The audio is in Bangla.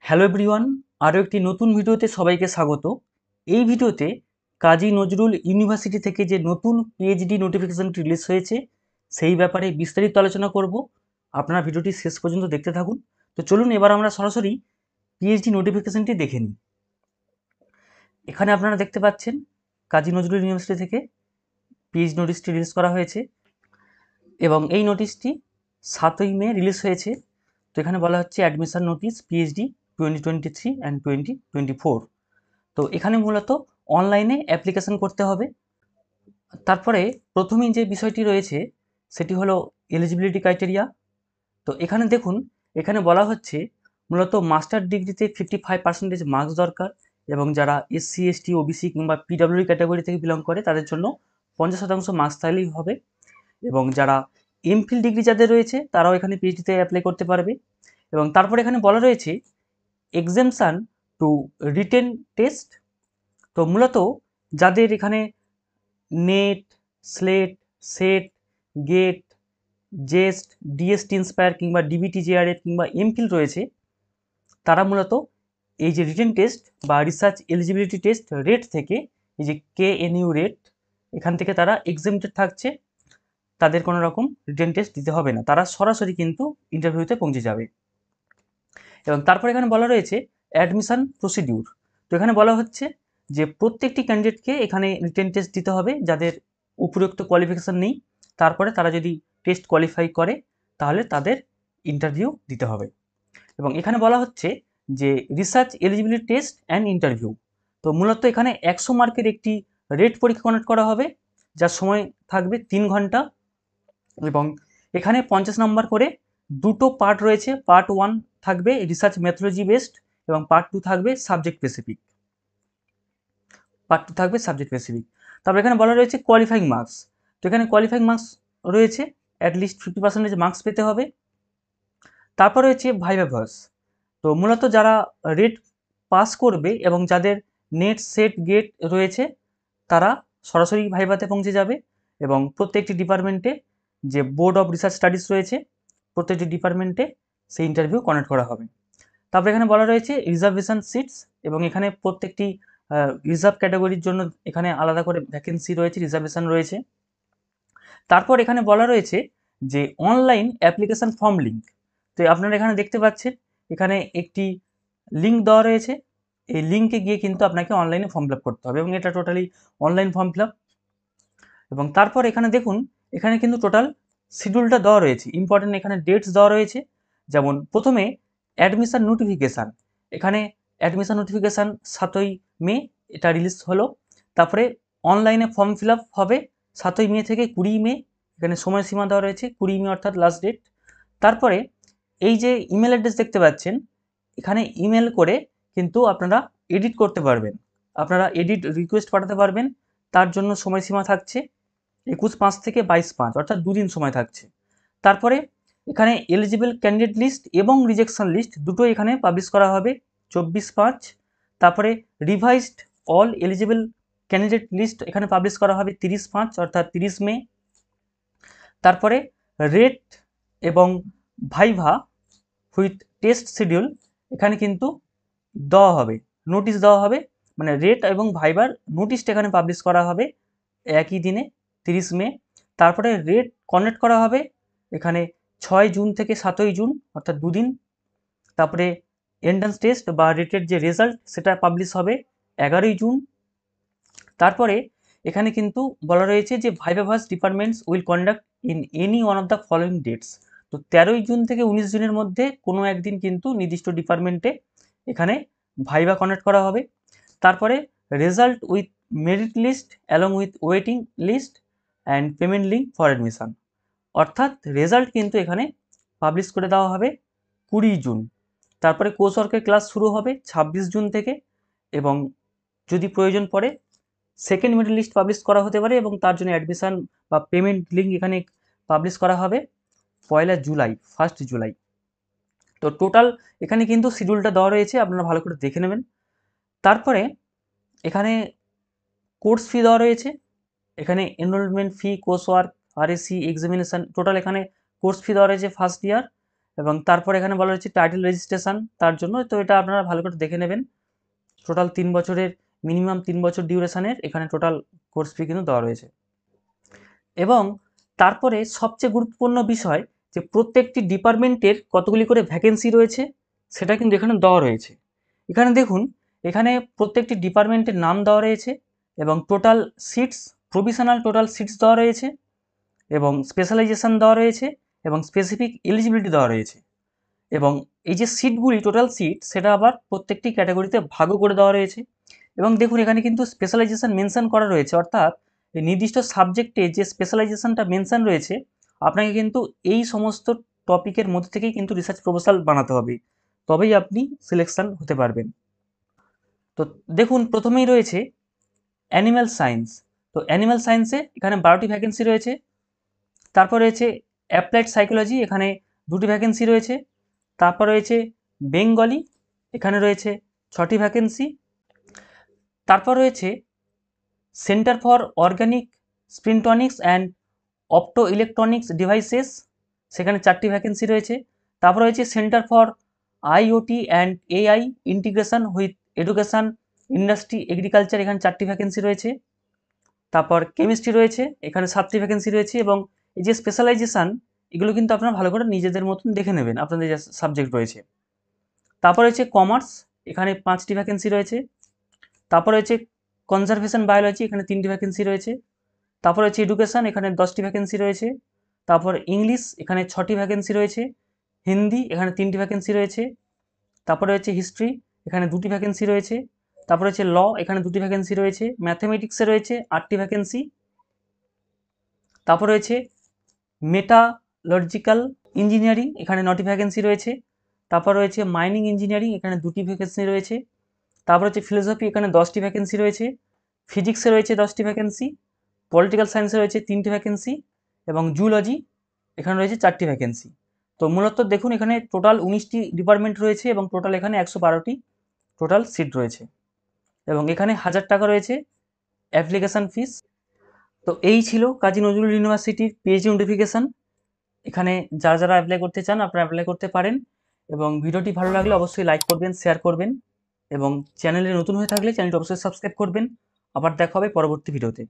হ্যালো এভরিওয়ান, আরও একটি নতুন ভিডিওতে সবাইকে স্বাগত। এই ভিডিওতে কাজী নজরুল ইউনিভার্সিটি থেকে যে নতুন পিএইচডি নোটিফিকেশনটি রিলিজ হয়েছে সেই ব্যাপারে বিস্তারিত আলোচনা করব। আপনারা ভিডিওটি শেষ পর্যন্ত দেখতে থাকুন। তো চলুন এবার আমরা সরাসরি পিএইচডি নোটিফিকেশনটি দেখে নিই। এখানে আপনারা দেখতে পাচ্ছেন কাজী নজরুল ইউনিভার্সিটি থেকে পিএইচডি নোটিশটি রিলিজ করা হয়েছে এবং এই নোটিশটি 7ই মে রিলিজ হয়েছে। তো এখানে বলা হচ্ছে অ্যাডমিশন নোটিশ পিএইচডি 2023 অ্যান্ড 2024। তো এখানে মূলত অনলাইনে অ্যাপ্লিকেশন করতে হবে। তারপরে প্রথমেই যে বিষয়টি রয়েছে সেটি হলো এলিজিবিলিটি ক্রাইটেরিয়া। তো এখানে দেখুন, এখানে বলা হচ্ছে মূলত মাস্টার ডিগ্রিতে 55% মার্কস দরকার এবং যারা এসসি এসটি ওবিসি কিংবা পিডব্লিউডি ক্যাটাগরি থেকে বিলং করে তাদের জন্য 50% মার্কস তাহলেই হবে। এবং যারা এমফিল ডিগ্রি যাদের রয়েছে তারাও এখানে পিএইচডিতে অ্যাপ্লাই করতে পারবে। এবং তারপরে এখানে বলা রয়েছে এক্সামশন টু রিটেন টেস্ট। তো মূলত যাদের এখানে NET, SLET, SET, GATE, JEST, DST INSPIRE কিংবা ডিবিটি জেআরএফ কিংবা এমফিল রয়েছে তারা মূলত এই যে রিটেন টেস্ট বা রিসার্চ এলিজিবিলিটি টেস্ট রেট থেকে এই যে কেএনইউ রেট এখান থেকে তারা এক্সেমটেড থাকছে। তাদের কোনো রকম রিটেন টেস্ট দিতে হবে না, তারা সরাসরি কিন্তু ইন্টারভিউতে পৌঁছে যাবে। এবং তারপর এখানে বলা রয়েছে অ্যাডমিশন প্রসিডিউর। তো এখানে বলা হচ্ছে যে প্রত্যেকটি ক্যান্ডিডেটকে এখানে রিটেন টেস্ট দিতে হবে যাদের উপরোক্ত কোয়ালিফিকেশান নেই। তারপরে তারা যদি টেস্ট কোয়ালিফাই করে তাহলে তাদের ইন্টারভিউ দিতে হবে। এবং এখানে বলা হচ্ছে যে research eligibility test and interview. তো মূলত এখানে 100 মার্কের একটি রেট পরীক্ষা কন্ডাক্ট করা হবে যার সময় থাকবে 3 ঘন্টা। এবং এখানে 50 নম্বর করে দুটো পার্ট রয়েছে। পার্ট 1 থাকবে রিসার্চ মেথোলজি বেসড এবং পার্ট 2 থাকবে সাবজেক্ট স্পেসিফিক। তারপর এখানে বলা রয়েছে কোয়ালিফাইং মার্কস। তো এখানে কোয়ালিফাইং মার্কস রয়েছে অ্যাটলিস্ট 50% মার্কস পেতে হবে। তারপর রয়েছে ভাইভা ভার্স। তো মূলত যারা রেট পাস করবে এবং যাদের নেট, সেট, গেট রয়েছে তারা সরাসরি ভাইভাতে পৌঁছে যাবে। এবং প্রত্যেকটি ডিপার্টমেন্টে যে বোর্ড অফ রিসার্চ স্টাডিজ রয়েছে প্রত্যেকটি ডিপার্টমেন্টে সেই ইন্টারভিউ কন্ডাক্ট করা হবে। তারপর এখানে বলা রয়েছে রিজার্ভেশন সিটস এবং এখানে প্রত্যেকটি রিজার্ভ ক্যাটাগরির জন্য এখানে আলাদা করে ভ্যাকেন্সি রয়েছে, রিজার্ভেশন রয়েছে। তারপর এখানে বলা রয়েছে যে অনলাইন অ্যাপ্লিকেশন ফর্ম লিঙ্ক। তো আপনারা এখানে দেখতে পাচ্ছেন এখানে একটি লিঙ্ক দেওয়া রয়েছে। এই লিঙ্কে গিয়ে কিন্তু আপনাকে অনলাইনে ফর্ম ফিল আপ করতে হবে এবং এটা totally online form fill up. এবং তারপর এখানে দেখুন, এখানে কিন্তু টোটাল শিডিউলটা দেওয়া রয়েছে, ইম্পর্টেন্ট এখানে ডেটস দেওয়া রয়েছে। যেমন প্রথমে অ্যাডমিশন নোটিফিকেশান, এখানে অ্যাডমিশন নোটিফিকেশান 7ই মে এটা রিলিজ হলো। তারপরে অনলাইনে ফর্ম ফিল আপ হবে 7ই মে থেকে 20 মে, এখানে সময়সীমা দেওয়া রয়েছে 20 মে অর্থাৎ লাস্ট ডেট। তারপরে এই যে ইমেল অ্যাড্রেস দেখতে পাচ্ছেন এখানে ইমেল করে কিন্তু আপনারা এডিট করতে পারবেন, আপনারা এডিট রিকোয়েস্ট পাঠাতে পারবেন। তার জন্য সময়সীমা থাকছে 21/5 থেকে 22/5 অর্থাৎ 2 দিন সময় থাকছে। তারপরে এখানে এলিজিবল ক্যান্ডিডেট লিস্ট এবং রিজেকশন লিস্ট দুটো এখানে পাবলিশ করা হবে 24/5। তারপরে revised all eligible candidate list এখানে পাবলিশ করা হবে 30/5 অর্থাৎ 30 মে। তারপরে রেট এবং ভাইভা উইথ টেস্ট শিডিউল এখানে কিন্তু দেওয়া হবে, নোটিশ দেওয়া হবে, মানে রেট এবং ভাইবার নোটিশটা এখানে পাবলিশ করা হবে একই দিনে 30 মে। তারপরে রেট কন্ডাক্ট করা হবে এখানে 6 জুন থেকে 7ই জুন অর্থাৎ 2 দিন। তারপরে এন্ট্রান্স টেস্ট বা রেটের যে রেজাল্ট সেটা পাবলিশ হবে 11ই জুন। তারপরে এখানে কিন্তু বলা রয়েছে যে viva verse departments will conduct in any one of the following dates. তো 13ই জুন থেকে 19 জুনের মধ্যে কোনো একদিন কিন্তু নির্দিষ্ট ডিপার্টমেন্টে এখানে ভাইভা কন্ডাক্ট করা হবে। তারপরে result with merit list along with waiting list and payment link for admission, অর্থাৎ রেজাল্ট কিন্তু এখানে পাবলিশ করে দেওয়া হবে 20 জুন। তারপরে কোর্স ওয়ার্কের ক্লাস শুরু হবে 26 জুন থেকে এবং যদি প্রয়োজন পড়ে সেকেন্ড মেরিট লিস্ট পাবলিশ করা হতে পারে এবং তার জন্য অ্যাডমিশন বা পেমেন্ট লিঙ্ক এখানে পাবলিশ করা হবে 1 জুলাই, 1 জুলাই। তো টোটাল এখানে কিন্তু শিডিউলটা দেওয়া রয়েছে, আপনারা ভালো করে দেখে নেবেন। তারপরে এখানে কোর্স ফি দেওয়া রয়েছে, এখানে enrolment fee, course work, RSC, examination, total এখানে কোর্স ফি দেওয়া রয়েছে ফার্স্ট ইয়ার এবং তারপর এখানে বলা হচ্ছে টাইটেল রেজিস্ট্রেশন তার জন্য, তো এটা আপনারা ভালো করে দেখে নেবেন। টোটাল 3 বছরের মিনিমাম 3 বছর ডিউরেশনের এখানে টোটাল কোর্স ফি কিন্তু দেওয়া রয়েছে। এবং তারপরে সবচেয়ে গুরুত্বপূর্ণ বিষয় যে প্রত্যেকটি ডিপার্টমেন্টের কতগুলি করে ভ্যাকেন্সি রয়েছে সেটা কিন্তু এখানে দেওয়া রয়েছে। এখানে দেখুন, এখানে প্রত্যেকটি ডিপার্টমেন্টের নাম দেওয়া রয়েছে এবং total seats, provisional total seats দেওয়া রয়েছে এবং স্পেশালাইজেশন দেওয়া রয়েছে এবং স্পেসিফিক এলিজিবিলিটি দেওয়া রয়েছে। এবং এই যে সিটগুলি, টোটাল সিট, সেটা আবার প্রত্যেকটি ক্যাটাগরিতে ভাগও করে দেওয়া রয়েছে। এবং দেখুন এখানে কিন্তু স্পেশালাইজেশন মেনশন করা রয়েছে, অর্থাৎ এই নির্দিষ্ট সাবজেক্টে যে স্পেশালাইজেশনটা মেনশন রয়েছে আপনাকে কিন্তু এই সমস্ত টপিকের মধ্যে থেকেই কিন্তু রিসার্চ প্রপোজাল বানাতে হবে, তবেই আপনি সিলেকশন হতে পারবেন। তো দেখুন প্রথমেই রয়েছে অ্যানিম্যাল সায়েন্স। তো অ্যানিম্যাল সায়েন্সে এখানে 12টি ভ্যাকেন্সি রয়েছে। তারপর রয়েছে অ্যাপ্লাইড সাইকোলজি, এখানে 2টি ভ্যাকেন্সি রয়েছে। তারপর রয়েছে বেঙ্গলি, এখানে রয়েছে 6টি ভ্যাকেন্সি। তারপর রয়েছে centre for organic spintronics and optoelectronics devices, সেখানে 4টি ভ্যাকেন্সি রয়েছে। তারপর রয়েছে centre for IoT and AI integration with education industry agriculture, এখানে 4টি ভ্যাকেন্সি রয়েছে। তারপর কেমিস্ট্রি রয়েছে, এখানে 7টি ভ্যাকেন্সি রয়েছে। এবং এই যে স্পেশালাইজেশান, এগুলো কিন্তু আপনারা ভালো করে নিজেদের মতন দেখে নেবেন আপনাদের যে সাবজেক্ট রয়েছে। তারপর রয়েছে কমার্স, এখানে 5টি ভ্যাকেন্সি রয়েছে। তারপর রয়েছে কনজারভেশন বায়োলজি, এখানে 3টি ভ্যাকেন্সি রয়েছে। তারপর রয়েছে এডুকেশন, এখানে 10টি ভ্যাকেন্সি রয়েছে। তারপর ইংলিশ, এখানে 6টি ভ্যাকেন্সি রয়েছে। হিন্দি, এখানে 3টি ভ্যাকেন্সি রয়েছে। তারপরে রয়েছে হিস্ট্রি, এখানে 2টি ভ্যাকেন্সি রয়েছে। তারপরে হচ্ছে ল, এখানে 2টি ভ্যাকেন্সি রয়েছে। ম্যাথমেটিক্সে রয়েছে 8টি ভ্যাকেন্সি। তারপর রয়েছে মেটালজিক্যাল ইঞ্জিনিয়ারিং, এখানে 9টি ভ্যাকেন্সি রয়েছে। তারপর রয়েছে মাইনিং ইঞ্জিনিয়ারিং, এখানে 2টি ভ্যাকেন্সি রয়েছে। তারপর হচ্ছে ফিলোসফি, এখানে 10টি ভ্যাকেন্সি রয়েছে। ফিজিক্সে রয়েছে 10টি ভ্যাকেন্সি। পলিটিক্যাল সায়েন্সে রয়েছে 3টি ভ্যাকেন্সি এবং জুলজি এখানে রয়েছে 4টি ভ্যাকেন্সি। তো মূলত দেখুন এখানে টোটাল 19টি ডিপার্টমেন্ট রয়েছে এবং টোটাল এখানে 112টি টোটাল সিট রয়েছে এবং এখানে 1000 টাকা রয়েছে অ্যাপ্লিকেশান ফিস। তো এই ছিল কাজী নজরুল ইউনিভার্সিটির পিএইচডি নোটিফিকেশান। এখানে যারা যারা অ্যাপ্লাই করতে চান আপনারা অ্যাপ্লাই করতে পারেন। এবং ভিডিওটি ভালো লাগলে অবশ্যই লাইক করবেন, শেয়ার করবেন এবং চ্যানেলে নতুন হয়ে থাকলে চ্যানেলটি অবশ্যই সাবস্ক্রাইব করবেন। আবার দেখা হবে পরবর্তী ভিডিওতে।